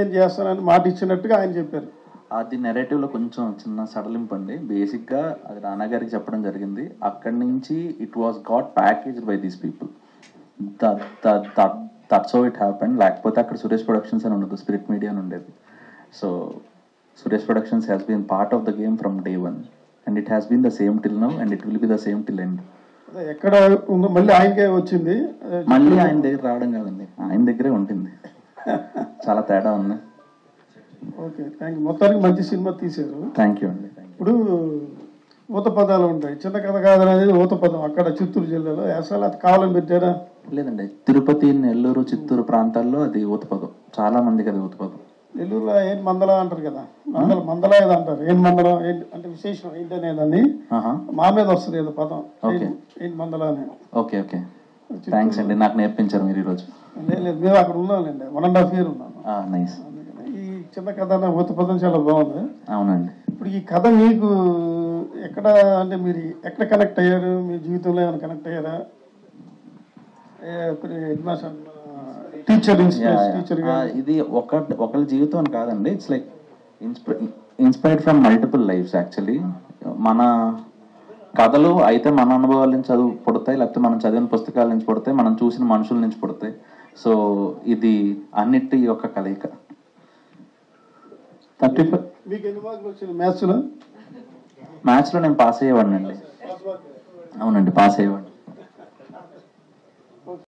ఏం చేస్తానని మాట ఇచ్చినట్టుగా ఆయన చెప్పారు. అది నెరేటివ్లో కొంచెం చిన్న సడలింపు అండి. బేసిక్గా అది రానా గారికి చెప్పడం జరిగింది. అక్కడి నుంచి it was got packaged by these people. That's how it happened. లేకపోతే అక్కడ సురేష్ ప్రొడక్షన్స్ అని ఉండదు, స్పిరిట్ మీడియా అని ఉండేది. So Suresh productions has been part of the game from day one and it has been the same till now and it will be the same till end. ఎక్కడ ఉందో మళ్ళీ ఆయనకే వచ్చింది. మళ్ళీ ఆయన దగ్గర రావడం కాదండి, ఆయన దగ్గరే ఉంటుంది. చాలా తేడా ఉంది. Okay, thank you. మొత్తానికి మంచి సినిమా తీశారు. థ్యాంక్ యూ అండి. ఇప్పుడు ఊత పదాలు ఉంటాయి. చిన్న కథ కాదనేది ఊత పదం అక్కడ చిత్తూరు జిల్లాలో అసలు అది కావాలని పెట్టారా? లేదండి, తిరుపతి, నెల్లూరు, చిత్తూరు ప్రాంతాల్లో అది ఊత పదం. చాలా మందికి అది ఊత పదం. నెల్లూరులో ఏం మందల అంటారు కదా, మందల ఏదో అంటారు. ఏం మందలం అంటే విశేషం ఏంటనేదాన్ని మా మీద వస్తుంది ఏదో పదం, ఏంటి మందల అని. ఓకే ఓకే, థ్యాంక్స్ అండి, నాకు నేర్పించారు మీరు ఈరోజు. లేదు, మేము అక్కడ ఉన్నాంలేండి, 1.5 years ఉన్నాను. నైస్. ఈ చిన్న కథ ఊత పదం చాలా బాగుంది. అవునండి. ఇప్పుడు ఈ కథ మీకు ఎక్కడ అంటే మీరు ఎక్కడ కనెక్ట్ అయ్యారు? మీ జీవితంలో ఏమైనా కనెక్ట్ అయ్యారా? ఇది ఒకళ్ళ జీవితం అని కాదండి. It's like inspired from multiple lifes actually. మన కథలు అయితే మన అనుభవాల నుంచి చదువు పుడతాయి, లేకపోతే మనం చదివిన పుస్తకాల నుంచి పుడతాయి, మనం చూసిన మనుషుల నుంచి పుడతాయి. సో ఇది అన్నిటి యొక్క కలయిక. 35. మీకు ఎన్ని మార్కులు వచ్చింది మ్యాథ్స్లో? మ్యాథ్స్లో నేను పాస్ అయ్యేవాడిని అండి. అవునండి, పాస్ అయ్యేవాడిని.